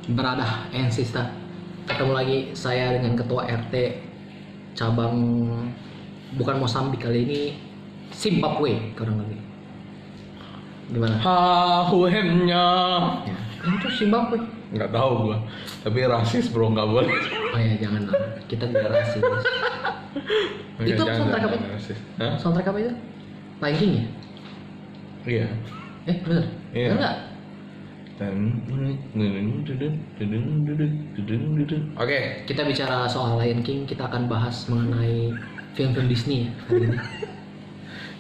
Beradah Ensista. Ketemu lagi saya dengan ketua RT cabang bukan Mozambik kali ini, Zimbabwe kurang lebih. Gimana? Hahuemnya. Ya. Itu Zimbabwe. Nggak tahu gua. Tapi rasis bro, nggak boleh. Oh ya jangan lah. Kita tidak rasis. Itu soundtrack apa? Rasis. Hah? Soundtrack apa itu? Lion King ya? Iya. Bener? Iya. Bener nggak? Oke. Kita bicara soal Lion King, kita akan bahas mengenai film-film Disney ya hari ini.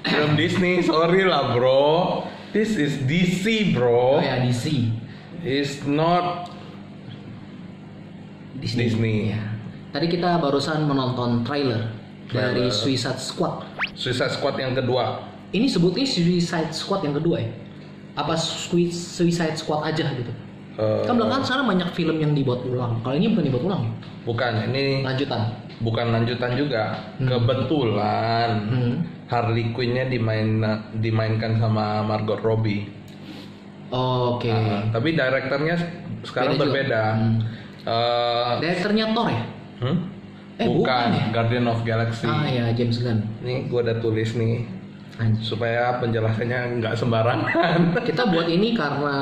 Film Disney, sorry lah bro. This is DC bro. Oh ya DC. It's not Disney. Ya. Tadi kita barusan menonton trailer dari Trailer. Suicide Squad. Suicide Squad yang kedua. Ini sebutnya Suicide Squad yang kedua ya? Apa Suicide Squad aja gitu? Kan belakangan sekarang banyak film yang dibuat ulang. Kalau ini bukan dibuat ulang ya? Bukan, ini Lanjutan. bukan lanjutan juga. Kebetulan Harley Quinn-nya dimainkan sama Margot Robbie. Oke. Tapi direkturnya sekarang Beda juga. berbeda. Direkturnya Thor ya? Bukan, bukan ya? Guardian of Galaxy. Ah ya, James Gunn. Ini gue udah tulis nih Anjir. supaya penjelasannya nggak sembarangan. Kita buat ini karena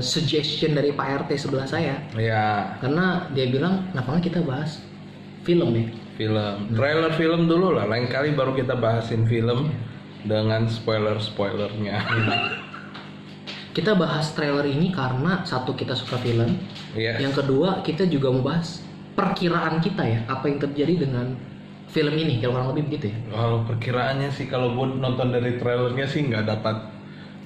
suggestion dari Pak RT sebelah saya. Ya, Karena dia bilang, kenapa nggak kita bahas film ya? film. Trailer film dulu lah. Lain kali baru kita bahasin film dengan spoiler-spoilernya. Kita bahas trailer ini karena satu, kita suka film. Yes. Yang kedua, kita juga mau bahas perkiraan kita ya, apa yang terjadi dengan film ini, kalau kurang lebih begitu ya. Kalau perkiraannya sih, kalau gue nonton dari trailernya sih nggak dapat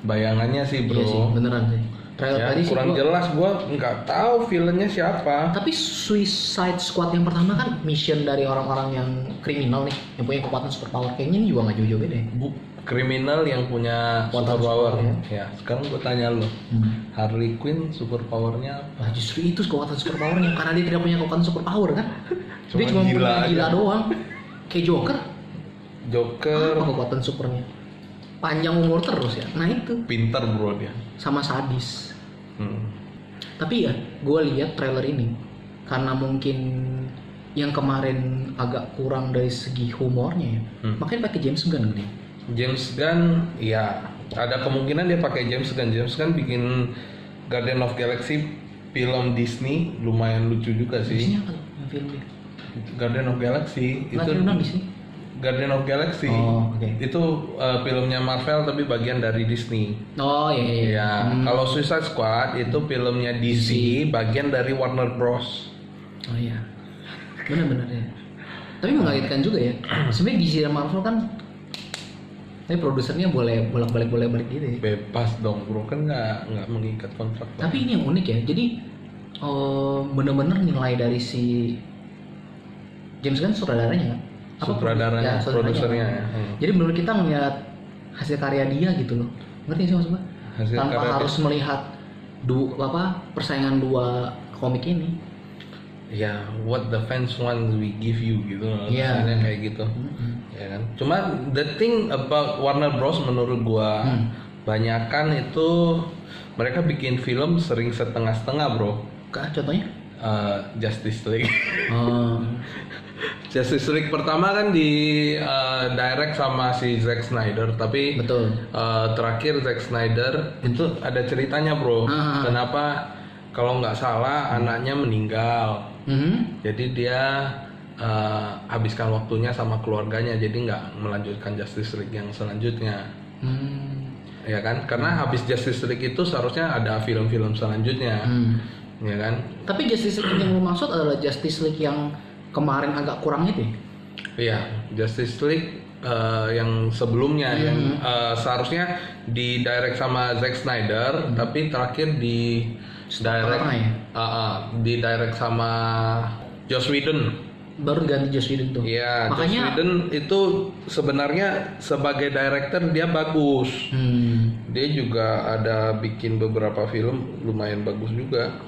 bayangannya sih bro. Iya sih, beneran sih. Trailer Ya, tadi sih kurang jelas, gue nggak tahu villainnya siapa. Tapi Suicide Squad yang pertama kan mission dari orang-orang yang kriminal nih, yang punya kekuatan superpower. Kayaknya ini juga nggak jauh-jauh beda ya. Kriminal yang punya Kekuatan superpower. super, Ya, sekarang gue tanya lo, Harley Quinn superpowernya apa? Nah, justru itu kekuatan superpowernya, karena dia tidak punya kekuatan superpower kan. Dia cuma gila punya gila aja. doang. Kayak Joker. Joker Apa kekuatan supernya? Panjang umur terus ya. Nah itu. pinter bro dia. Sama sadis. Hmm. Tapi ya, gue lihat trailer ini karena mungkin yang kemarin agak kurang dari segi humornya ya. Makanya pakai James Gunn nih. James Gunn, ya ada kemungkinan dia pakai James Gunn. James Gunn bikin Guardian of Galaxy film Disney lumayan lucu juga Di sini sih. apa tuh yang filmnya? Guardian of Galaxy Nggak itu film di sini. Guardian of Galaxy Oh, oke. itu filmnya Marvel tapi bagian dari Disney. Oh iya. Ya, kalau Suicide Squad itu filmnya DC, bagian dari Warner Bros. Oh iya. Benar-benar ya. Tapi mengagetkan juga ya. Sebenarnya DC dan Marvel kan, tapi produsernya boleh bolak-balik gitu ya. Bebas dong bro, kan nggak mengikat kontrak. Tapi ini yang unik ya. Jadi bener-bener nilai dari si James Gunn sutradaranya kan? Sutradaranya, produsernya ya. Jadi menurut kita ngeliat hasil karya dia gitu loh. Ngerti sih maksudnya? Hasil Tanpa karya harus melihat persaingan dua komik ini. Ya, what the fans want we give you gitu loh. Iya. Misalnya kayak gitu. Ya kan. Cuma the thing about Warner Bros menurut gua banyakan itu mereka bikin film sering setengah-setengah, bro. Contohnya? Justice League. Oh. Justice League pertama kan di direct sama si Zack Snyder, tapi Betul. terakhir Zack Snyder itu ada ceritanya, bro. Kenapa? Kalau nggak salah anaknya meninggal. Jadi dia habiskan waktunya sama keluarganya, jadi nggak melanjutkan Justice League yang selanjutnya. Ya kan? Karena habis Justice League itu seharusnya ada film-film selanjutnya. Ya kan? Tapi Justice League yang lu maksud adalah Justice League yang kemarin agak kurang itu ya? Iya, Justice League yang sebelumnya yang seharusnya di direct sama Zack Snyder, tapi terakhir di direct di direct sama Joss Whedon. Baru ganti Joss Whedon tuh. Iya, Makanya Joss Whedon itu sebenarnya sebagai director dia bagus. Dia juga ada bikin beberapa film lumayan bagus juga.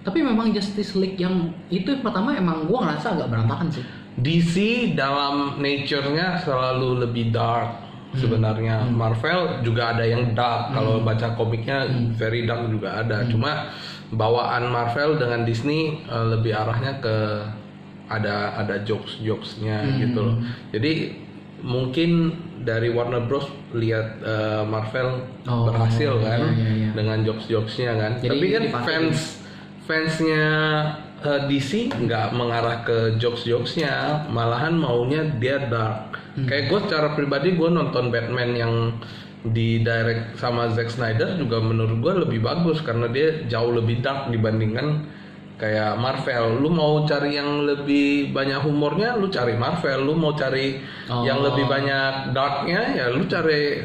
Tapi memang Justice League yang itu pertama emang gua ngerasa agak berantakan sih. DC dalam nature-nya selalu lebih dark sebenarnya. Marvel juga ada yang dark. Kalau baca komiknya very dark juga ada. Cuma bawaan Marvel dengan Disney lebih arahnya ke ada jokes-jokesnya gitu loh. Jadi mungkin dari Warner Bros lihat Marvel berhasil kan dengan jokes-jokesnya kan. Jadi tapi kan fansnya DC nggak mengarah ke jokes-jokesnya, malahan maunya dia dark. Kayak gue secara pribadi gue nonton Batman yang di direct sama Zack Snyder juga menurut gue lebih bagus karena dia jauh lebih dark dibandingkan kayak Marvel. Lu mau cari yang lebih banyak humornya, lu cari Marvel. Lu mau cari yang lebih banyak darknya, ya lu cari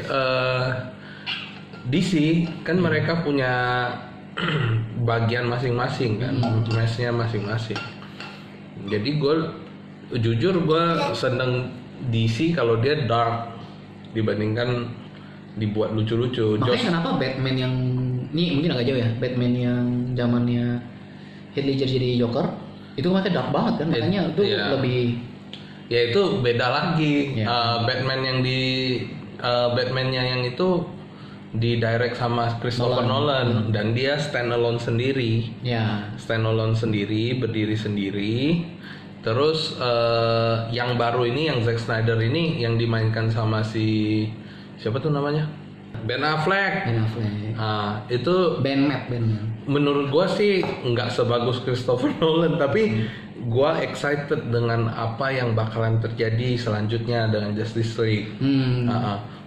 DC. Kan mereka punya bagian masing-masing kan, mesnya masing-masing. Jadi gue jujur gue seneng DC kalau dia dark dibandingkan dibuat lucu-lucu. Makanya kenapa Batman yang ini mungkin agak jauh ya, Batman yang zamannya Heath Ledger jadi Joker itu makanya dark banget kan, makanya itu lebih ya itu beda lagi. Batman yang di Batman-nya yang itu di direct sama Christopher Nolan dan dia standalone sendiri. Standalone sendiri, berdiri sendiri. Terus yang baru ini yang Zack Snyder ini yang dimainkan sama si siapa tuh namanya? Ben Affleck. Itu Batman. Menurut gua sih nggak sebagus Christopher Nolan, tapi gua excited dengan apa yang bakalan terjadi selanjutnya dengan Justice League.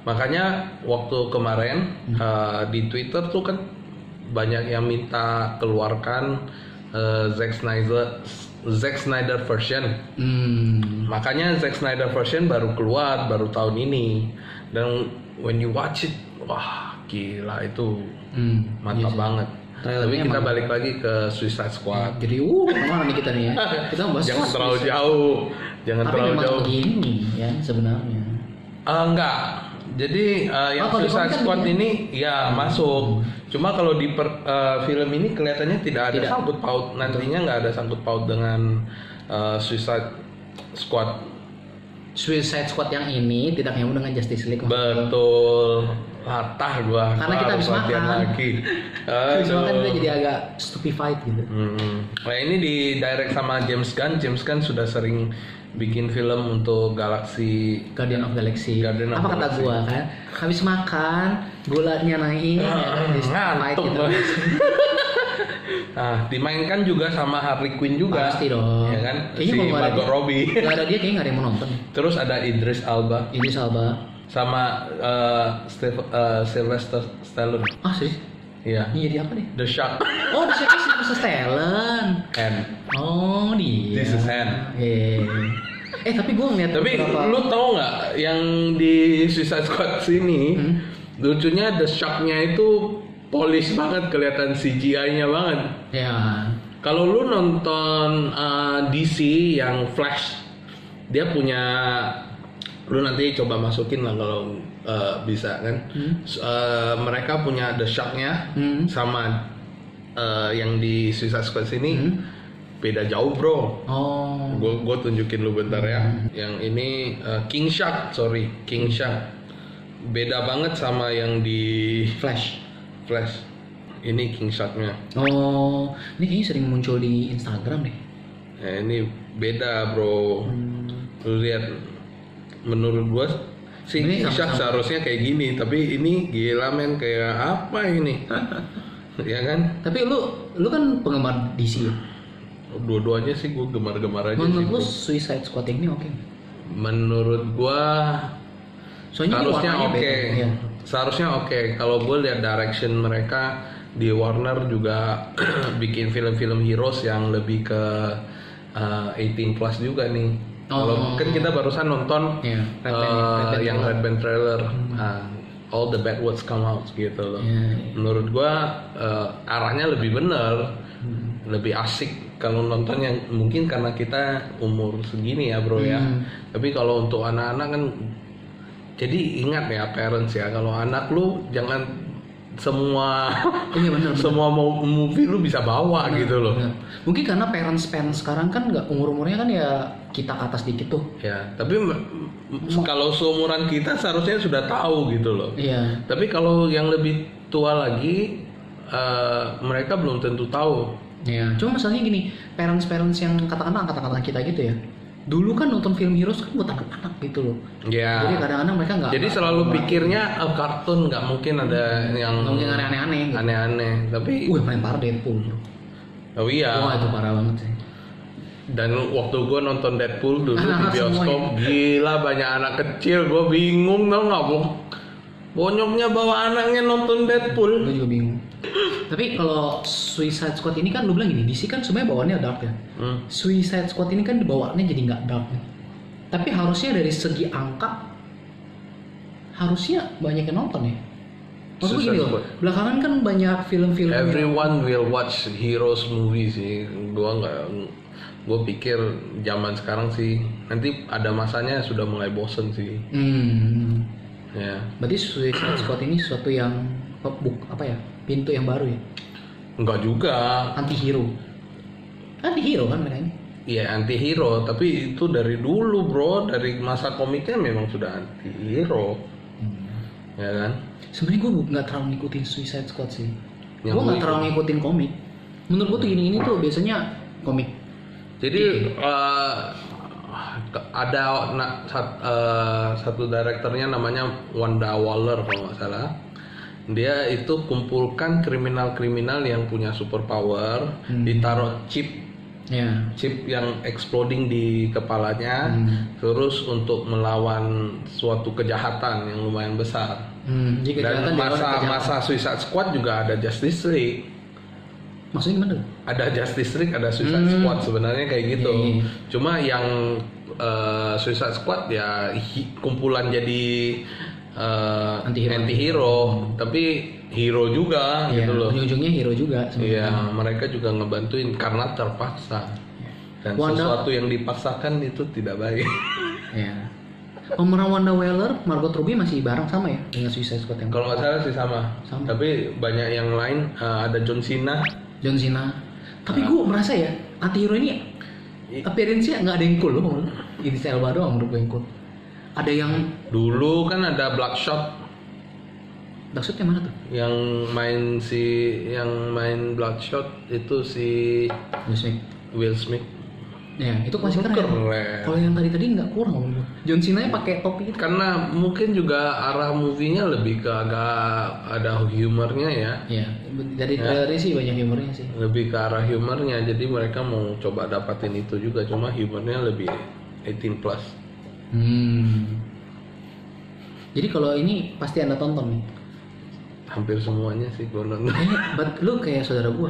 Makanya waktu kemarin di Twitter tuh kan banyak yang minta keluarkan Zack Snyder version. Makanya Zack Snyder version baru keluar baru tahun ini, dan when you watch it, wah gila itu mantap banget. Tapi kita balik lagi ke Suicide Squad. Jadi kemana nih kita nih ya? Kita bahas jangan terlalu jauh, tapi memang begini ya sebenarnya. Enggak. Jadi yang Suicide Squad ini ya masuk. Cuma kalau di film ini kelihatannya tidak ada sangkut paut. Nantinya nggak ada sangkut paut dengan Suicide Squad. Suicide Squad yang ini tidak nyambung dengan Justice League. Betul. Latah gua. Karena kita habis makan. Habis makan kita jadi agak stupefied gitu. Nah ini di direct sama James Gunn. James Gunn sudah sering bikin film untuk Galaxy Guardian of Galaxy. Apa kata gua kan? Habis makan, gulanya naik, ngantuk gitu. Nah, dimainkan juga sama Harley Quinn juga. Pasti dong. Ya kan? Kayaknya si Margot Robbie. Gak ada dia, kayaknya gak ada yang mau nonton. Terus ada Idris Elba. Sama Sylvester Stallone. Sih? Iya. Ini jadi apa nih? The Shark. Oh, The Shark Sylvester Stallone. Oh, dia. This is Hand. Tapi gue ngeliat. Tapi lu tau nggak yang di Suicide Squad sini lucunya The Shark-nya itu polish banget, kelihatan CGI-nya banget. Kalau lu nonton DC yang Flash, dia punya, lu nanti coba masukin lah kalau bisa kan. Mereka punya The Shark-nya sama yang di Suicide Squad sini beda jauh bro. Gue tunjukin lu bentar ya. Yang ini King Shark. Beda banget sama yang di Flash. Ini King Shark-nya. Ini kayaknya sering muncul di Instagram deh. Ini beda bro. Lu lihat, menurut gua si King Shark seharusnya kayak gini, tapi ini gila men, kayak apa ini? Ya kan? Tapi lu kan penggemar DC ya? Dua-duanya sih gua gemar-gemar aja. Menurut lu Suicide Squad ini oke? Menurut gua harusnya oke. Seharusnya oke. Kalau gue lihat direction mereka di Warner juga bikin film-film heroes yang lebih ke 18 plus juga nih. Kalau kan kita barusan nonton yang Red Band trailer, all the bad words come out gitu loh. Menurut gue arahnya lebih bener, lebih asik kalau nonton yang mungkin karena kita umur segini ya bro ya. Tapi kalau untuk anak-anak kan, jadi ingat ya parents ya, kalau anak lu jangan semua semua movie lu bisa bawa gitu loh. Mungkin karena parents sekarang kan nggak umurnya kan ya kita ke atas dikit tuh. Ya, tapi kalau seumuran kita seharusnya sudah tahu gitu loh. Tapi kalau yang lebih tua lagi mereka belum tentu tahu. Ya, cuma masalahnya gini, parents yang katakanlah kita gitu ya. Dulu kan nonton film Heroes kan buat anak-anak gitu loh. Ya. Jadi kadang-kadang mereka nggak. Jadi selalu pikirnya kartun, nggak mungkin ada yang. Nggak mungkin aneh-aneh. Gitu. Aneh-aneh, tapi. Paling parah Deadpool bro. Oh iya. Wah itu parah banget sih. Dan waktu gue nonton Deadpool dulu di bioskop, gila banyak anak kecil, gue bingung tau nggak bro. Bonyoknya bawa anaknya nonton Deadpool. Gue juga bingung. Tapi kalau Suicide Squad ini kan lu bilang gini, DC kan sebenarnya bawaannya dark ya. Suicide Squad ini kan dibawaannya jadi nggak dark nih. Tapi harusnya dari segi angka harusnya banyak yang nonton ya. Maksud gue gini loh, belakangan kan banyak film-film. Everyone will watch heroes movie sih. Gue pikir zaman sekarang sih nanti ada masanya sudah mulai bosen sih. Ya. Berarti Suicide Squad ini sesuatu yang pintu yang baru ya? Enggak juga. Anti-hero kan mereka ini? Iya anti-hero, tapi itu dari dulu bro, dari masa komiknya memang sudah anti-hero. Ya kan? Sebenarnya gue nggak terlalu ngikutin Suicide Squad sih. Gue nggak terlalu ngikutin komik. Menurut gue tuh ini tuh biasanya komik. Jadi ada satu direkturnya namanya Wanda Waller kalau nggak salah. Dia itu kumpulkan kriminal-kriminal yang punya superpower, ditaruh chip yang exploding di kepalanya, terus untuk melawan suatu kejahatan yang lumayan besar. Dan masa Suicide Squad juga ada Justice League. Maksudnya gimana? Ada Justice League, ada Suicide Squad sebenarnya kayak gitu. Cuma yang Suicide Squad ya kumpulan jadi anti-hero, tapi hero juga gitu loh. Ujung-ujungnya hero juga sebenarnya. Iya, mereka juga ngebantuin karena terpaksa. Dan sesuatu yang dipaksakan itu tidak baik. Iya. Pemeran Wanda Waller, Margot Robbie masih bareng sama ya dengan Suicide Squad yang. Kalau nggak salah sih sama. Tapi banyak yang lain, ada John Cena. Tapi gue merasa ya anti-hero ini appearance-nya nggak ada yang cool loh. Idris Elba doang menurut gue yang cool. Ada yang dulu kan ada Bloodshot. Bloodshot yang mana tuh? Yang main Bloodshot itu si Will Smith. Ya, itu masih keren. Kalau yang tadi nggak kurang. John Cena-nya pakai topi itu. Karena mungkin juga arah movie-nya lebih ke agak ada humornya ya. Iya, dari trailernya sih banyak humornya sih. Lebih ke arah humornya, jadi mereka mau coba dapatin itu juga, cuma humornya lebih 18+. Jadi kalau ini pasti Anda tonton nih? Hampir semuanya sih gue nonton. Lu kayak saudara gue.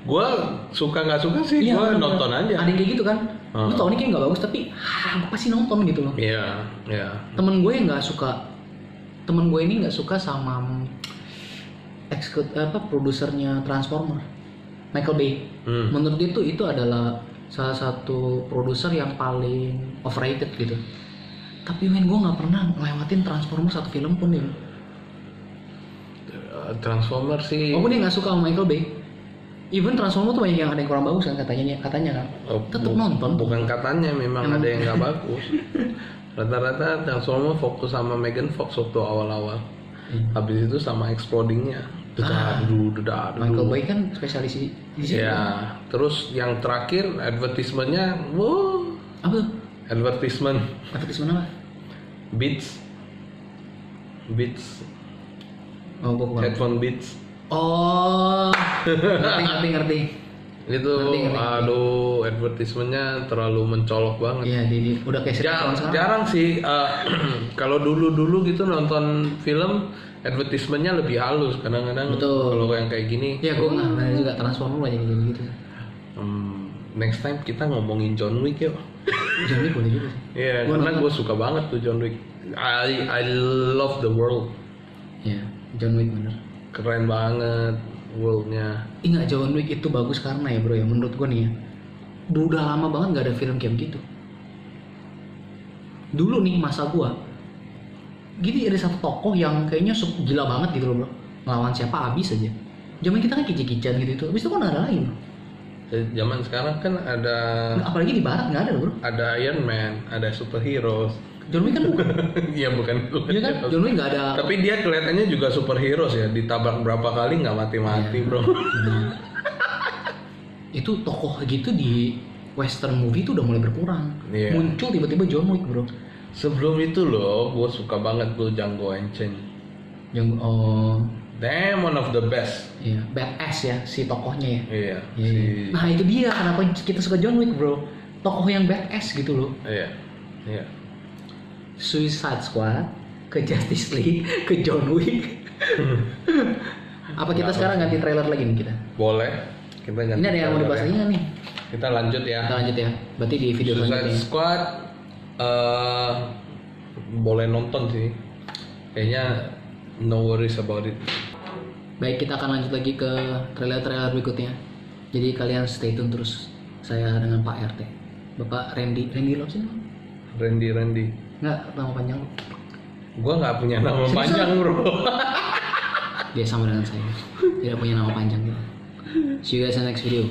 Gue suka nggak suka sih, gue nonton aja. Ada yang kayak gitu kan? Lu tau ini kayak nggak bagus tapi pasti nonton gitu loh. Iya. Temen gue yang nggak suka, temen gue ini nggak suka sama produsernya Transformer, Michael Bay. Menurut dia tuh itu adalah salah satu produser yang paling overrated gitu. Tapi gue nggak pernah ngelewatin Transformer satu film pun ya. Transformer sih. Walaupun dia nggak suka sama Michael Bay. Even Transformer tuh banyak yang ada yang kurang bagus kan katanya kan. Tetap nonton. Bukan katanya, memang ada yang nggak bagus. Rata-rata Transformer fokus sama Megan Fox waktu awal-awal. Habis itu sama explodingnya. Michael Bay kan spesialis di sini. Ya, terus yang terakhir advertisementnya, apa tuh? Advertisement apa? Beats. Headphone Beats. Oh, ngerti. Itu aduh, advertisementnya terlalu mencolok banget. Iya, udah kayak jarang sih. Kalau dulu gitu nonton film, advertisementnya lebih halus kadang-kadang. Kalau yang kayak gini. Iya, gue nggak juga Transformer banyak gitu. Next time kita ngomongin John Wick yuk. John Wick boleh juga sih. Iya, karena gue suka banget tuh John Wick. I love the world. Iya, John Wick bener. Keren banget worldnya. Ingat John Wick itu bagus karena ya bro ya, menurut gue nih ya, udah lama banget nggak ada film kayak gitu. Dulu nih masa gue, gini ada satu tokoh yang kayaknya gila banget gitu loh bro, ngelawan siapa habis aja. Zaman kita kan kicik-kician gitu, habis itu kan ada lain bro. Zaman sekarang kan ada, apalagi di barat nggak ada bro. Ada Iron Man, ada superhero. John Wick kan bukan. Iya bukan. Iya kan? John Wick nggak ada. Tapi dia kelihatannya juga superhero ya. Ditabrak berapa kali nggak mati-mati bro. Itu tokoh gitu di western movie itu udah mulai berkurang. Muncul tiba-tiba John Wick bro. Sebelum itu loh, gue suka banget tuh Django Unchained. Damn, one of the best. Iya, badass ya si tokohnya ya. Iya. Nah itu dia kenapa kita suka John Wick bro. Tokoh yang badass gitu loh. Iya. Suicide Squad, ke Justice League, ke John Wick. Apa kita sekarang ganti trailer lagi nih kita? Boleh. Kita ganti. Ini ada yang mau dibahas lagi nggak nih? Kita lanjut ya. Berarti di video selanjutnya. Suicide Squad boleh nonton sih. Kayaknya no worries about it. Baik, kita akan lanjut lagi ke trailer-trailer berikutnya. Jadi kalian stay tune terus. Saya dengan Pak RT, Bapak Randy lo sih? Randy. Nggak, nama panjang. Gua nggak punya nama panjang bro. Dia sama dengan saya, tidak punya nama panjang gitu. See you guys in the next video.